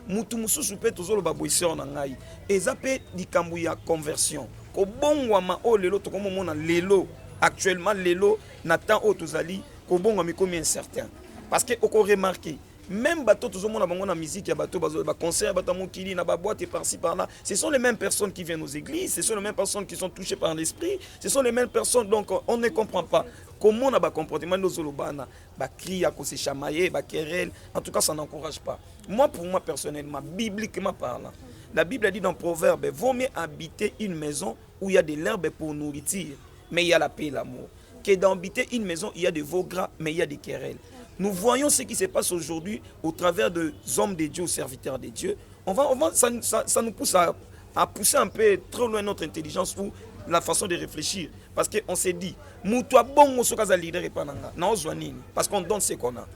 mutu mususu pe tozolo ba boisseur na ngai eza pe likambo ya conversion ko bongwama o lelo tokomona lelo actuellement lelo na temps o tozali ko bongwami comme incertain parce que oko remarquer même bateau tout le monde a la musique, il y a bateau, concert, bateau mokili, na boîte et par-ci par-là. Ce sont les mêmes personnes qui viennent aux églises, ce sont les mêmes personnes qui sont touchées par l'esprit, ce sont les mêmes personnes, donc on ne comprend pas comment on a un comportement de Zolobana, ba cri à cause de chamailler, ba querelle. En tout cas, ça n'encourage pas. Moi, pour moi personnellement, bibliquement parlant, la Bible a dit dans Proverbe, vaut mieux habiter une maison où il y a de l'herbe pour nourriture, mais il y a la paix et l'amour, que d'habiter une maison où il y a de veaux gras, mais il y a des querelles. Nous voyons ce qui se passe aujourd'hui au travers des hommes de Dieu, aux serviteurs de Dieu. Ça nous pousse à pousser un peu trop loin notre intelligence ou la façon de réfléchir. Parce qu'on s'est dit, parce qu'on donne ce qu'on a.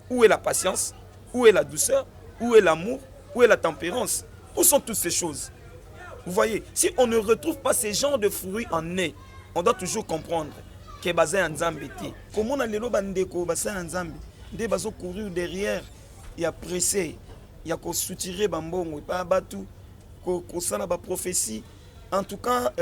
Où est la patience? Où est la douceur? Où est l'amour? Où est la tempérance? Où sont toutes ces choses? Vous voyez, si on ne retrouve pas ces genres de fruits en nez, on doit toujours comprendre que basé en Zambie. Comment on a les bandeko basé en Zambie? Des baso courir derrière, il y a pressé, il y a qu'on soutirer bambongo, pas batu, qu'on sana ba prophétie. En tout cas,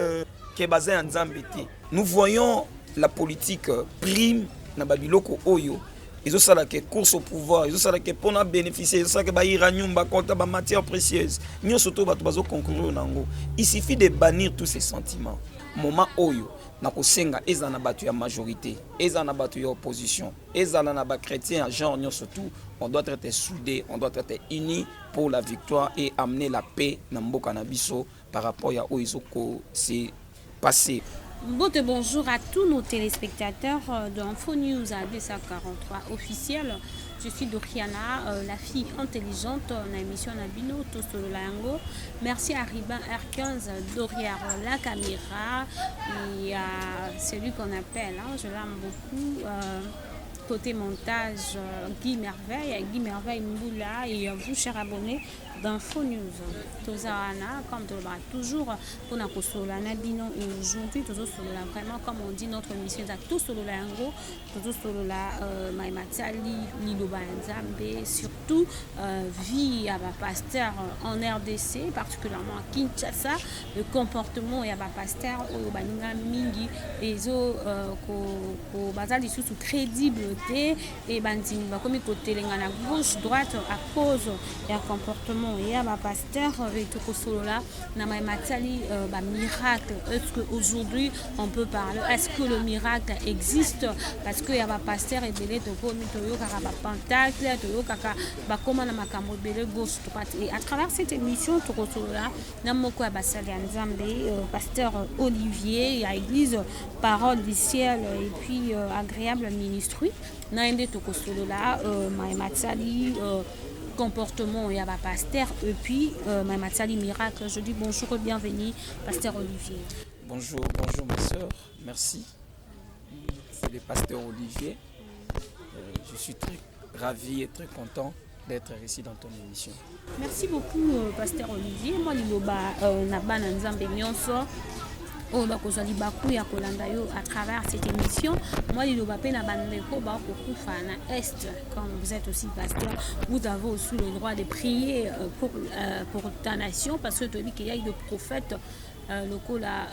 que basé en Zambie. Nous voyons la politique prime na babiloko oyo. Ils ont ça là que course au pouvoir, ils ont ça là que pour bénéficier, ils ont ça que ba iranium ba compte ba matière précieuse. Nous surtout ba baso concourir nango. Il suffit de bannir tous ces sentiments. Moment oyo na kosenga eza na batu ya majorité, eza na batu ya opposition, eza na ba chrétien genre nous surtout, on doit être soudés, on doit être unis pour la victoire et amener la paix na mboka na biso par rapport à oizoko c'est passé. Bonjour à tous nos téléspectateurs de Info News à 243 officiel. Je suis Doriana, la fille intelligente dans l'émission Nabino Tosolo Lango. Merci à Riban R15, Doria la caméra et à celui qu'on appelle, je l'aime beaucoup. Côté montage, Guy Merveille, Mboula et vous, chers abonnés d'Info News. Tozarana, comme toujours, pour nous Solana Bino et aujourd'hui, toujours Solola, vraiment, comme on dit, notre mission est à tout Solola Yango, toujours Solola, Maïmatali, Liloba Nzambe, surtout, vie à pasteur en RDC, particulièrement à Kinshasa, le comportement et à pasteur au Baninga Mingi, et au Bazali sous crédible. Et bandini bakomi côté lengana gauche droite à cause ya comportement ya ba pasteur et tout solola na matali ba miracle. Est-ce que aujourd'hui on peut parler, est-ce que le miracle existe? Parce que ya ba pasteur et belé to komi to yo kaka ba pentacle to yo kaka ba koma na makambo belé gauche droite. Et à travers cette émission to solola na moko ya basali Nzambe pasteur Olivier ya église Parole du ciel et puis agréable ministry. Naende Tokosolola, Maïmatsali, comportement et pasteur, et puis Maïmatsali miracle. Je dis bonjour et bienvenue, pasteur Olivier. Bonjour ma soeur, merci. C'est le pasteur Olivier. Je suis très ravi et très content d'être ici dans ton émission. Merci beaucoup, pasteur Olivier. Moi, je suis on va kozali baku ya kolanda yo à travers cette émission. Moi li loba pe na bandeko ba ko kufa na est, comme vous êtes aussi pasteur, vous avez aussi le droit de prier pour ta nation, parce que tu dis qu'il y a des prophètes lokola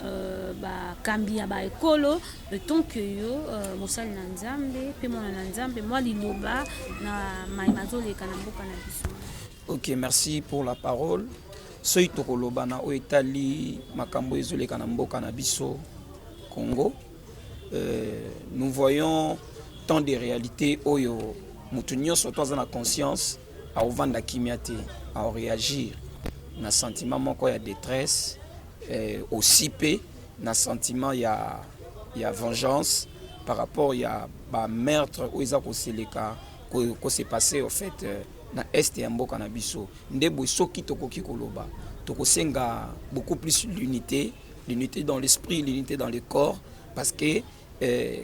ba kambia ba ekolo le temps que yo mosali na Nzambe pe mona na Nzambe. Moi li loba na maimazole kana mboka na biso. OK, merci pour la parole. Soy tokolobana o etali makambo ezoleka na mboka na biso Congo. Nous voyons tant de réalités oyo mutu nyonso toza na conscience a ovanda kimiate a réagir na sentiment moko ya détresse, aussi pe na sentiment ya vengeance par rapport ya ba meurtre o eza ko seleka ko s'est passé au fait na est ya mboka na biso. Ndebo soki tokoki koloba tokosenga beaucoup plus l'unité dans l'esprit, l'unité dans le corps, parce que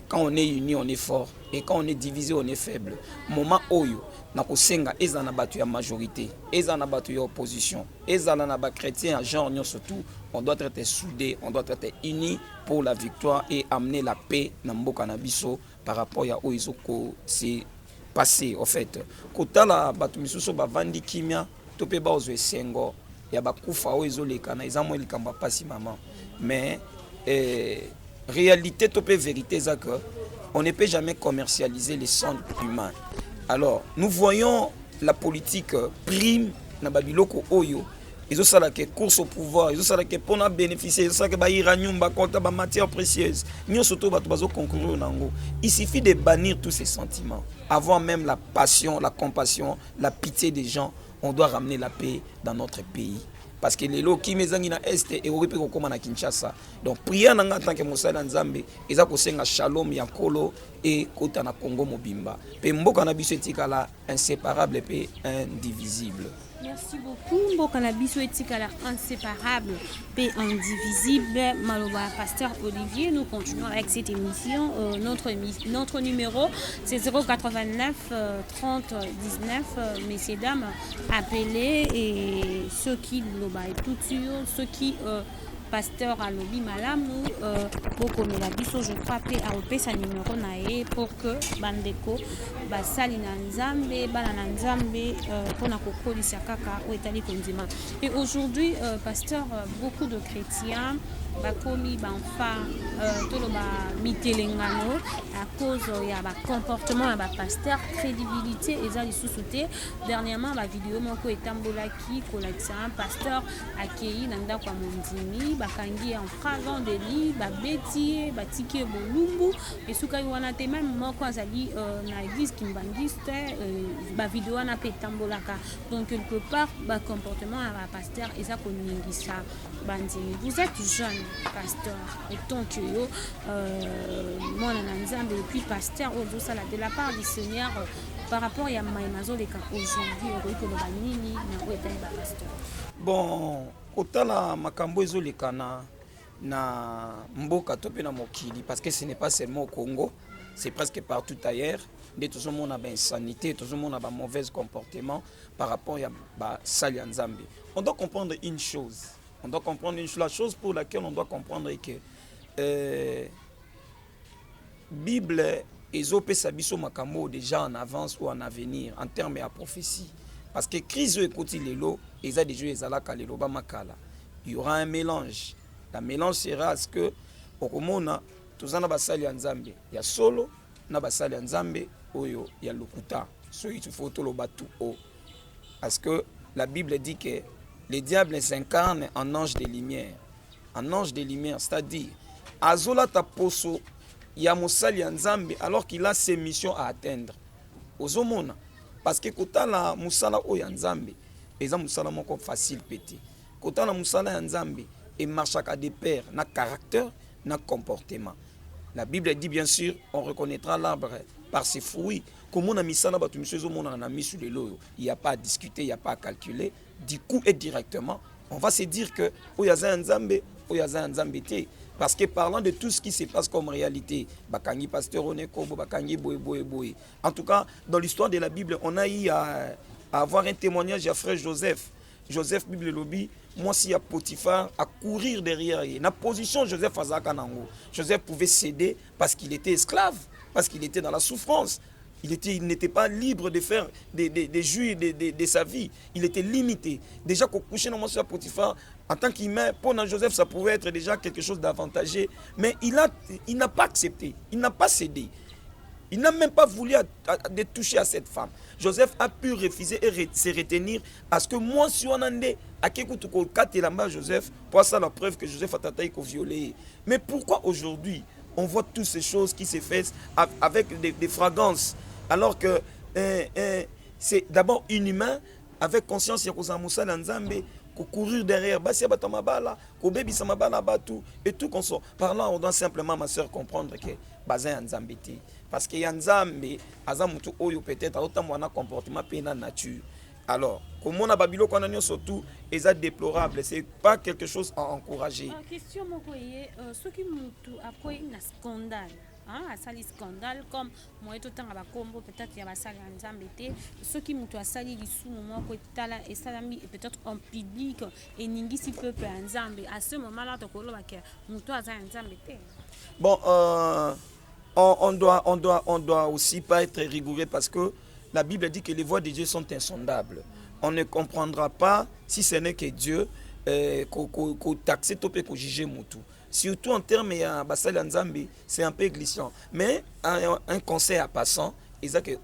quand on est uni on est fort et quand on est divisé on est faible. Moment oyo na kosenga eza na batu ya majorité, eza na batu ya opposition, eza na ba chrétien genre nous surtout, on doit être soudés, on doit être unis pour la victoire et amener la paix na mboka na biso par rapport ya oizoko c'est passé au fait. Kota la batu misuso ba vandi kimia topé ba ozo esengo ya bakufa o ezolekana eza mo likamba pasi maman mais réalité topé vérité ça que on ne peut jamais commercialiser les sangs humains. Alors nous voyons la politique prime na babiloko oyo ils ont ça là que course au pouvoir ils ont ça là que pour na bénéficier ils ont ça que ba iranium ba compta ba matières précieuses nous surtout ba bazo concourir nango. Il suffit de bannir tous ces sentiments avoir même la passion, la compassion, la pitié des gens. On doit ramener la paix dans notre pays parce que les lots qui mezangi na est et Europe ko koma na Kinshasa. Donc prière nanga tant que mosala nzambe eza ko senga shalom ya kolo et kota na Congo mobimba. Pe mboka na biso etikala inséparable pe indivisible. Merci beaucoup. Bon cannabis éthique à la inséparable, paix indivisible. Maloba, pasteur Olivier, nous continuons avec cette émission. Notre numéro, c'est 089 30 19. Messieurs, dames, appelez et ceux qui l'ont tout sur, ceux qui pasteur Alobi Malamu, beaucoup de la biso, je crois, PAOP, sa numéro nae pour que Bandeko, Basali Nanzambe, Balananzambe, Ponakoko, Lisiakaka, ou Etali Kondima. Et aujourd'hui, pasteur, beaucoup de chrétiens, bakomi banfa toloba mitelengano à cause ya ba comportement ya ba pasteur crédibilité eza lisusu te. Dernièrement ba vidéo moko etambolaki kolakisa un pasteur akei na ndako ya mondimi bakangi en flagrant délit babeti batiki bolumbu esuka wana te même moko azali na église kimbangiste ba vidéo wana pe etambolaka. Donc quelque part ba comportement ya ba pasteur eza koningisa bandimi. Vous êtes jeune pasteur autant que yo moi nanzambe et puis pasteur au ça de la part du Seigneur par rapport à maïmazo les cas aujourd'hui au ko banini na ko etali ba pasteur. Bon otala makambo ezolekana na mboka tope na mokili parce que ce n'est pas seulement au Congo, c'est presque partout ailleurs. De tout le monde a une insanité, tout le monde a un mauvais comportement par rapport à ba sali nzambe. On doit comprendre une chose. On doit comprendre la chose pour laquelle on doit comprendre que Bible ezopé sabiso makamo déjà en avance ou en avenir en termes de prophétie. Parce que crise écoute lelo et ça déjà ezalaka lelo ba makala. Il y aura un mélange. La mélange sera à ce que okomona tozana basali ya nzambe ya solo na basali ya nzambe oyo ya lokuta. So il faut to lo batu o. Parce que la Bible dit que le diable s'incarne en ange de lumière. En ange de lumière, c'est-à-dire, Azola taposo, ya mosali ya nzambe alors qu'il a ses missions à atteindre. Ozomona, parce que kota la musala o ya nzambe, eza musala moko facile pété. Kota la musala ya nzambe, et marchaka de pair, na caractère, na comportement. La Bible dit bien sûr, on reconnaîtra l'arbre par ses fruits. Comme on a mis ça, on a mis sur le lot. Il n'y a pas à discuter, il n'y a pas à calculer. Du coup et directement, on va se dire que Oyaza Nzambe, Oyaza Nzambe te. Parce que parlant de tout ce qui se passe comme réalité, Bakangi pasteur Onekobo, Bakangi boy. En tout cas, dans l'histoire de la Bible, on a eu à avoir un témoignage à frère Joseph. Joseph Bible Lobby, moi si à Potiphar à courir derrière lui. La position Joseph Azakanango. Joseph pouvait céder parce qu'il était esclave, parce qu'il était dans la souffrance. Il n'était pas libre de faire des jouir de sa vie. Il était limité. Déjà, qu'au coucher dans mon soeur Potiphar, en tant qu'humain, pour Joseph, ça pouvait être déjà quelque chose d'avantageux. Mais il n'a pas accepté. Il n'a pas cédé. Il n'a même pas voulu de toucher à cette femme. Joseph a pu refuser et se retenir à ce que moi, si on en est, à Kekoutou Katelamba Joseph, pour ça la preuve que Joseph a tataï violé. Mais pourquoi aujourd'hui, on voit toutes ces choses qui se font avec des fragrances? Alors que c'est d'abord inhumain, avec conscience, il y a Moussa Nzambe, courir derrière, et tout qu'on sort. Par là, on doit simplement, ma soeur, comprendre que Bazin Nzambe. Parce que Nzambe, Azamutu Oyo peut-être, autant mon comportement pénal nature. Alors, comme on a Babylone, qu'on a surtout, c'est déplorable, c'est pas quelque chose à encourager. Question, ce qui m'a appris un scandale. À sali scandale comme moi tout temps à Combo peut-être il y a sali Nzambe te ceux qui mutu asali lisumu moko etala et salami peut-être en public et ningisi peuple Nzambe à ce moment-là to koloba ke mutu aza Nzambe te. Bon on doit aussi pas être rigoureux parce que la Bible dit que les voies de Dieu sont insondables. on ne comprendra pas si ce n'est que Dieu qu'on taxe tout peut juger mutu. Surtout en termes de basali nzambe, c'est un peu glissant. Mais un conseil à passant,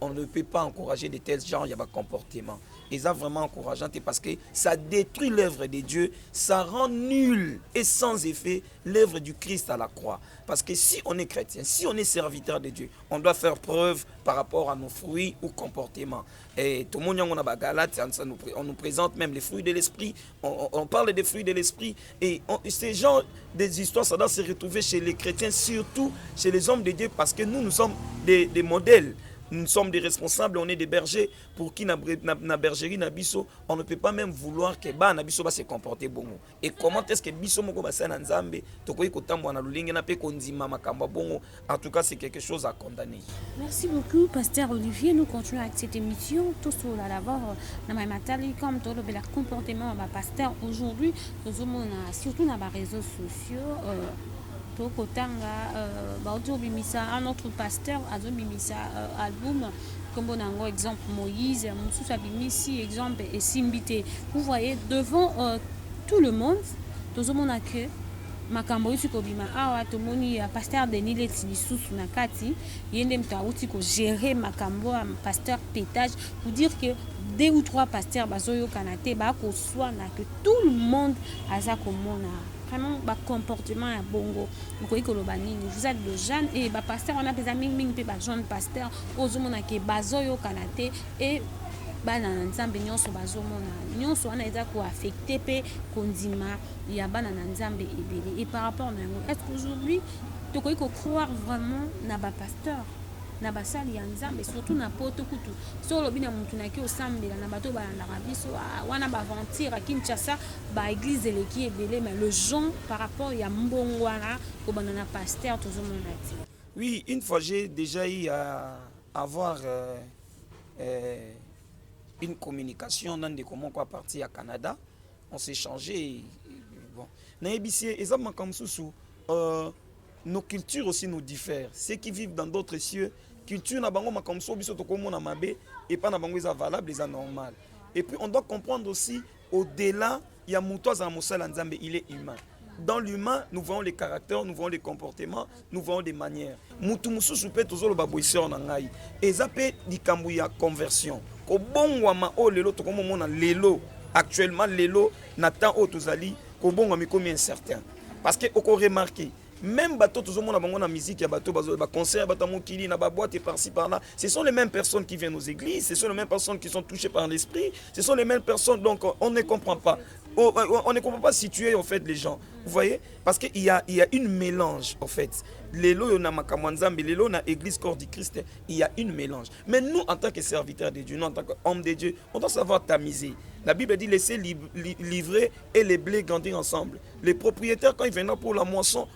on ne peut pas encourager de tels genres de comportements. Et ça vraiment encourageant parce que ça détruit l'œuvre de Dieu, ça rend nul et sans effet l'œuvre du Christ à la croix. Parce que si on est chrétien, si on est serviteur de Dieu, on doit faire preuve par rapport à nos fruits ou comportements. Et tout le monde on a Galate, on nous présente même les fruits de l'esprit, on parle des fruits de l'esprit. Et ces genres des histoires, ça doit se retrouver chez les chrétiens, surtout chez les hommes de Dieu, parce que nous sommes des modèles. Nous sommes des responsables, on est des bergers pour qui na bergerie na biso, on ne peut pas même vouloir que ba na biso va se comporter bongo. Et comment est-ce que biso moko ba sa na nzambe tokoyi kotambo na lulingi na pe kondima makamba bongo. En tout cas, c'est quelque chose à condamner. Merci beaucoup, Pasteur Olivier. Nous continuons avec cette émission. Tout sur la d'abord, comme tout le comportement de pasteur aujourd'hui, surtout dans les réseaux sociaux. Tokotanga baotobimisa un autre pasteur azobimisa album comme on exemple Moïse mususu abimisi exemple et Simbité. Vous voyez devant tout le monde tozomona que makambo yusi kobima awa tomoni pasteur Denis Leti lisusu na kati yende mtu auti ko gérer makambo pasteur pétage pour dire que 2 ou 3 pasteurs bazoyo kanate ba ko soit na que tout le monde aza komona vraiment ba comportement ya bongo ko ikoloba nini. Vous êtes de jeunes et ba pasteur on a des amis mingi pe ba jeune pasteur ozomona ke bazoyo kanate et bana nzambe nyonso bazomona nyonso wana eza ko affecter pe kondima ya bana nzambe ebele. Et par rapport na est-ce qu'aujourd'hui tokoki ko croire vraiment na ba pasteur na basali ya nzambe surtout na poto kutu so lobi na mutu na ki osambela na bato balandaka biso wana baventir à Kinshasa ba église eleki ebele mais le gens par rapport ya mbongo wana ko bana na pasteur tozomona ti. Oui, une fois j'ai déjà eu à avoir une communication dans des comment quoi parti à Canada, on s'est changé bon na ebisi ezama comme sous nos cultures aussi nous diffèrent. Ceux qui vivent dans d'autres cieux, culture na bango comme ça biso to komona mabe et pas na bango ça valable, ça normal. Et puis on doit comprendre aussi au-delà il y a mutoza mosala nzambe, il est humain. Dans l'humain, nous voyons les caractères, nous voyons les comportements, nous voyons des manières. Mutu mususu pe tozolo ba boisseur na ngai. Ezape dikambu ya conversion. Ko bongwa ma o lelo to komona lelo actuellement lelo na temps o tozali ko bongwa mi comme incertain. Parce que oko remarquer même bateau tout le monde a bon la musique, il y a bateau, concert, bateau mokili, na boîte et par-ci par-là. Ce sont les mêmes personnes qui viennent aux églises, ce sont les mêmes personnes qui sont touchées par l'esprit, ce sont les mêmes personnes, donc on ne comprend pas. On ne comprend pas situer en fait les gens. Vous voyez? Parce qu'il y a une mélange en fait. Les lots na makamwanzambi, les lots na église corps du Christ, il y a une mélange. Mais nous en tant que serviteurs de Dieu, nous en tant qu'hommes de Dieu, on doit savoir tamiser. La Bible dit laisser livrer et les blés grandir ensemble. Les propriétaires quand ils viennent pour la moisson,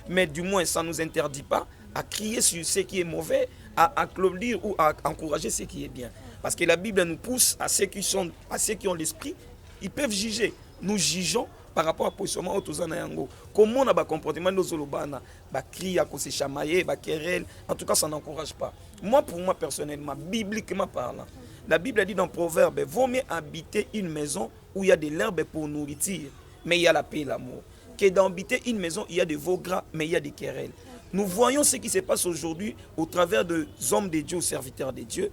mais du moins ça ne nous interdit pas à crier sur ce qui est mauvais, à applaudir ou à encourager ce qui est bien. Parce que la Bible nous pousse à ceux qui ont l'esprit, ils peuvent juger. Nous jugeons par rapport à positionnement autozana yango. Comment on a ba comportement nos zolobana, ba cri à se chamailler, ba querelle. En tout cas, ça n'encourage pas. Moi, pour moi personnellement, bibliquement parlant, la Bible a dit dans Proverbe, vaut mieux habiter une maison où il y a de l'herbe pour nourriture, mais il y a la paix et l'amour, que d'habiter une maison où il y a des veaux gras, mais il y a des querelles. Nous voyons ce qui se passe aujourd'hui au travers des hommes de Dieu, serviteurs de Dieu.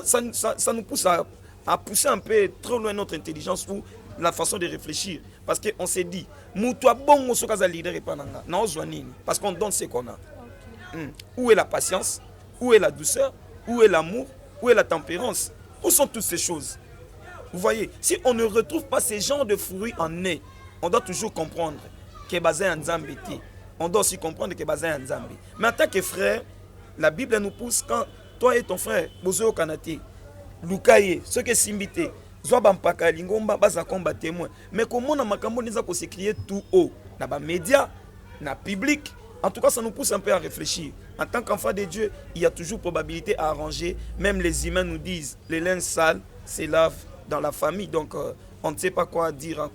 Ça nous pousse à pousser un peu trop loin notre intelligence ou la façon de réfléchir. Parce qu'on s'est dit, parce qu'on donne ce qu'on a. Où est la patience? Où est la douceur? Où est l'amour? Où est la tempérance? Où sont toutes ces choses? Vous voyez, si on ne retrouve pas ces genres de fruits en nez, on doit toujours comprendre que basé en Nzambe. On doit aussi comprendre que basé en Nzambe. Mais en tant que frère, la Bible nous pousse quand toi et ton frère, Bozo Kanate, Lukaye, ce que Simbité, Zobampaka, Lingomba, Bazakomba témoin. Mais comment on a makambo neza ko s'écrier tout haut? Dans les médias, dans le public. En tout cas, ça nous pousse un peu à réfléchir. En tant qu'enfant de Dieu, il y a toujours probabilité à arranger. Même les humains nous disent, les linges sales se lavent dans la famille. Donc, on ne sait pas quoi dire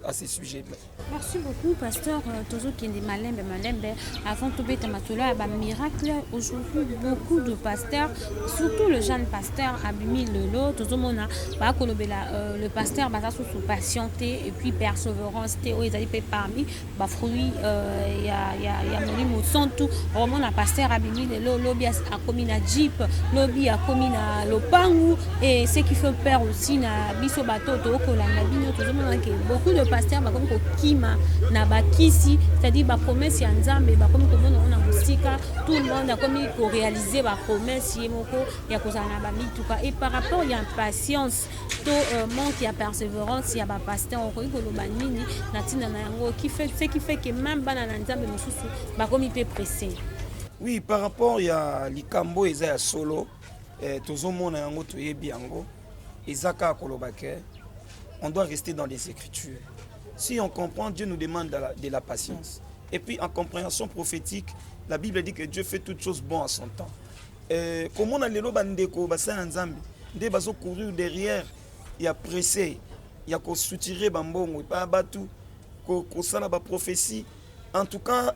à ces sujets. Merci beaucoup, pasteur Tozo Kende Malembe. Avant tout bête matola, miracle. Aujourd'hui, beaucoup de pasteurs, surtout le jeune pasteur Abimi Lelo, Tozo Mona, le pasteur basa sous patienté et puis persévérance. Ils allaient parmi fruits. Il y a Molimo Santu, vraiment la pasteur Abimi Lelo, lobby a commis na jeep, lobby a commis na lopangu et ce qui fait peur aussi na biso bateau tokolanda bino. Tozo Mona que beaucoup de pasteurs comme kima na bakisi, c'est-à-dire ba promesse ya nzambe ba comme komona on a musika, tout le monde a comme pour réaliser ba promesse yemoko ya kozana ba mituka. Et par rapport ya patience to manque ya persévérance ya ba pasteur on ko koloba nini na tina na yango qui fait ce qui fait que même bana na nzambe mususu ba comme peut presser. Oui, par rapport ya likambo eza ya solo tozomona yango toyebi yango ezaka koloba ke on doit rester dans les Écritures. Si on comprend, Dieu nous demande de la patience. Et puis en compréhension prophétique, la Bible dit que Dieu fait toutes choses bonnes à son temps. Comment on a les lobandeko, bassin nzambi, des baso courir derrière, il y a pressé, il y a qu'on soutirer bambongo, il pas battu, qu'on sala ba prophétie. En tout cas,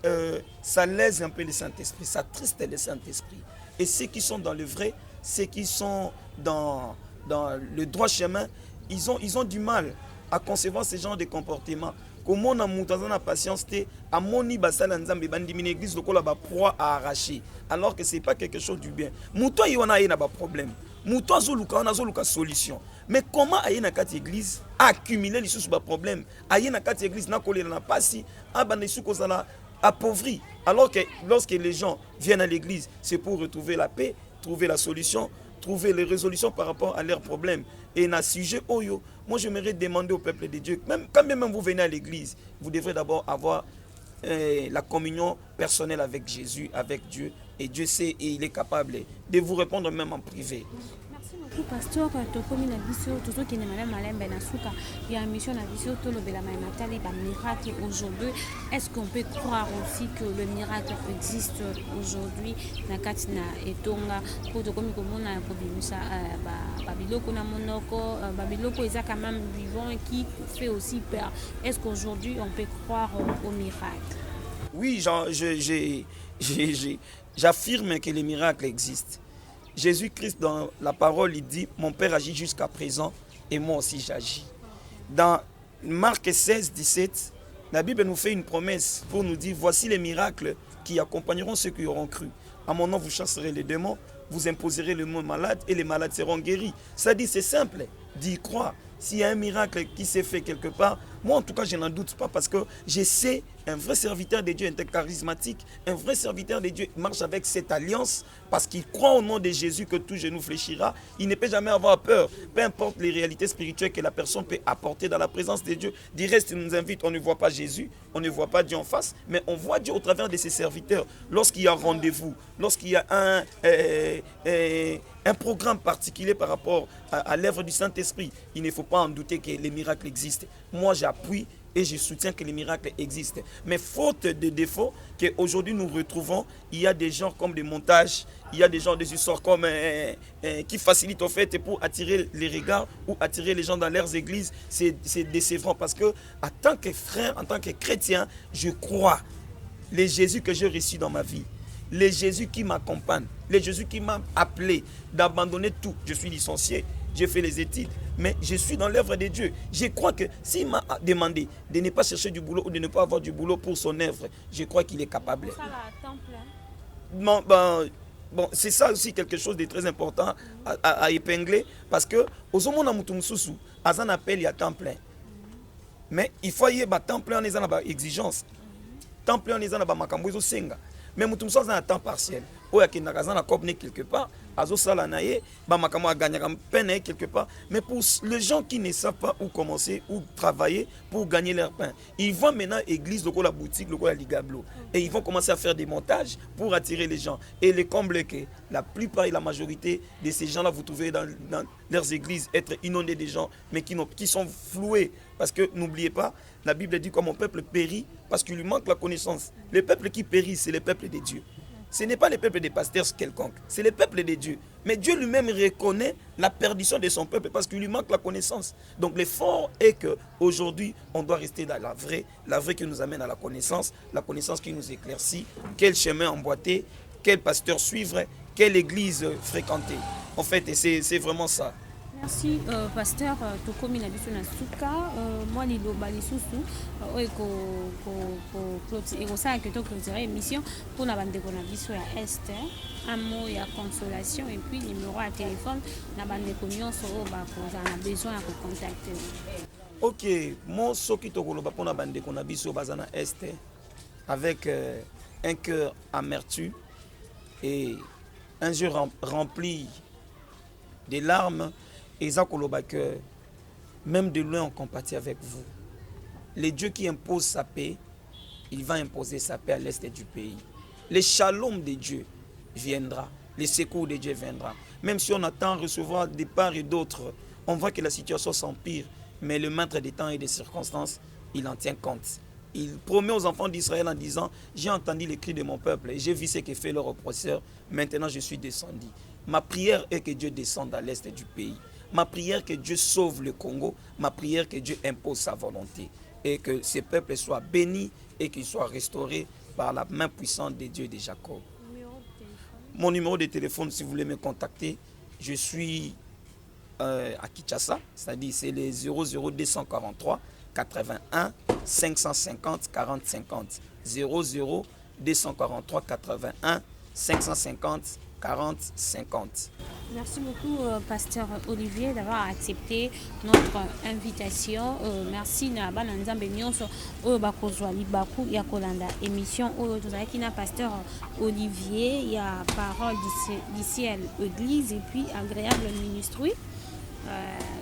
ça lèse un peu le Saint-Esprit, ça triste le Saint-Esprit. Et ceux qui sont dans le vrai, ceux qui sont dans le droit chemin, ils ont du mal à concevoir ce genre de comportement. Comment on a monté la patience, à moni basala nzambe bandimine église lokola ba proie à arracher, alors que c'est pas quelque chose du bien. Mouto yona yena ba problème. Mouto azoluka on azoluka solution. Mais comment ayena kat église accumuler les sous ba problème? Ayena kat église na kolela na pasi, abana sou kozala appauvri. Alors que lorsque les gens viennent à l'église, c'est pour retrouver la paix, trouver la solution, trouver les résolutions par rapport à leurs problèmes. Et dans ce sujet, moi j'aimerais demander au peuple de Dieu, quand même vous venez à l'église, vous devrez d'abord avoir la communion personnelle avec Jésus, avec Dieu. Et Dieu sait et il est capable de vous répondre même en privé. Pasteur tokomi na biso tozo kene madame Malembe na suka ya mission na biso to lobela mai matali ba miracle aujourd'hui. Est-ce qu'on peut croire aussi que le miracle existe aujourd'hui na kati na etonga po tokomi komona ko bimisa ba biloko na monoko ba biloko eza quand même vivant qui fait aussi peur. Est-ce qu'aujourd'hui on peut croire au miracle? Oui, j'affirme que les miracles existent. Jésus-Christ, dans la parole, il dit « Mon Père agit jusqu'à présent et moi aussi j'agis ». Dans Marc 16, 17, la Bible nous fait une promesse pour nous dire « Voici les miracles qui accompagneront ceux qui auront cru. À mon nom, vous chasserez les démons, vous imposerez le mot malade et les malades seront guéris. » Ça dit, c'est simple d'y croire. S'il y a un miracle qui s'est fait quelque part, moi en tout cas je n'en doute pas parce que je sais un vrai serviteur de Dieu, un tel charismatique, un vrai serviteur de Dieu marche avec cette alliance parce qu'il croit au nom de Jésus que tout genou fléchira. Il ne peut jamais avoir peur, peu importe les réalités spirituelles que la personne peut apporter dans la présence de Dieu. Du reste, il nous invite, on ne voit pas Jésus, on ne voit pas Dieu en face, mais on voit Dieu au travers de ses serviteurs. Lorsqu'il y a rendez-vous, lorsqu'il y a un programme particulier par rapport à l'œuvre du Saint-Esprit, il ne faut pas en douter que les miracles existent. Moi, j'appuie et je soutiens que les miracles existent. Mais faute de défauts qu'aujourd'hui nous retrouvons, il y a des gens comme des montages, il y a des gens des histoires comme qui facilitent en fait pour attirer les regards ou attirer les gens dans leurs églises. C'est décevant parce que en tant que frère, en tant que chrétien, je crois les Jésus que j'ai reçus dans ma vie. Le Jésus qui m'accompagne, le Jésus qui m'a appelé d'abandonner tout. Je suis licencié, j'ai fait les études, mais je suis dans l'œuvre de Dieu. Je crois que s'il m'a demandé de ne pas chercher du boulot ou de ne pas avoir du boulot pour son œuvre, je crois qu'il est capable. Bon, c'est ça aussi quelque chose de très important à épingler, parce que aux hommes on a mutumsusu, azan appel il y a temps plein. Mais il faut y avoir temps plein, on est dans la exigence. Temps plein, on est dans la makambo senga. Mais nous sommes à temps partiel. Ou il y a un copne quelque part, azo salanaye, ba makamo a gagné peine quelque part. Mais pour les gens qui ne savent pas où commencer, où travailler pour gagner leur pain, ils vont maintenant à l'église, la boutique, la ligablo, et ils vont commencer à faire des montages pour attirer les gens. Et le comble que la plupart et la majorité de ces gens-là, vous trouvez dans leurs églises être inondés de gens, mais qui sont floués. Parce que n'oubliez pas, la Bible dit que mon peuple périt parce qu'il lui manque la connaissance. Le peuple qui périt, c'est le peuple de Dieu. Ce n'est pas le peuple des pasteurs quelconque, c'est le peuple de Dieu. Mais Dieu lui-même reconnaît la perdition de son peuple parce qu'il lui manque la connaissance. Donc l'effort est qu'aujourd'hui, on doit rester dans la vraie qui nous amène à la connaissance qui nous éclaircit, quel chemin emboîter, quel pasteur suivre, quelle église fréquenter. En fait, c'est vraiment ça. Merci pasteur tokomi na biso na suka moi liloba lisusu oyo ekosala ke toclôturer émission mpona bandeko na biso ya este un mot ya consolation et puis numéro ya téléphone na bandeko nyonso oyo bakozala na besoin ya kocontacte. Ok, mo soki tokoloba mpona bandeko na biso baza na este avec un cœur amertume et un jeu rempli de larmes. Et ça, que même de loin, on compatit avec vous. Le Dieu qui impose sa paix, il va imposer sa paix à l'est du pays. Le shalom de Dieu viendra. Le secours de Dieu viendra. Même si on attend recevoir de part et d'autre, on voit que la situation s'empire. Mais le maître des temps et des circonstances, il en tient compte. Il promet aux enfants d'Israël en disant, j'ai entendu les cris de mon peuple et j'ai vu ce que fait leur oppresseur. Maintenant, je suis descendu. Ma prière est que Dieu descende à l'est du pays. Ma prière que Dieu sauve le Congo, ma prière que Dieu impose sa volonté et que ce peuple soit béni et qu'il soit restauré par la main puissante de Dieu de Jacob. Mon numéro de téléphone, si vous voulez me contacter, je suis à Kinshasa, c'est-à-dire c'est les 00243 81 550 40 50. 00243 81 550 40 50. Merci beaucoup, pasteur Olivier, d'avoir accepté notre invitation. Merci na bana nzambe nyonso oyo bakozwa libaku ya kolanda émission oyo tozalaki na pasteur Olivier ya Parole du ciel église et puis agréable ministry.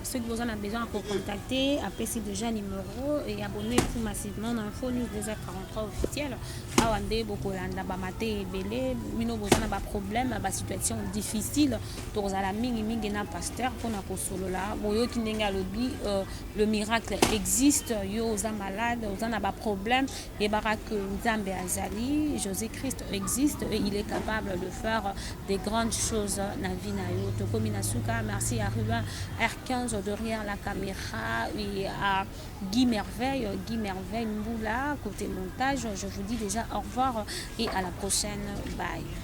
Ceux qui vous en ont besoin de contacter, appelez déjà numéro et abonnez-vous massivement dans Info News 2h43 officiel. Awande bokolanda ba maté belé, mino bozana ba problème, ba situation difficile, tozala mingi na pasteur pona ko solola. Boyo ki ndenga lobi le miracle existe, yo oza malade, ozana ba problème et barak Nzambe azali, Jésus-Christ existe et il est capable de faire des grandes choses na vie na yo. Tokomi na suka, merci à Ruben R15 derrière la caméra et à Guy Merveille Mboula côté montage. Je vous dis déjà au revoir et à la prochaine. Bye.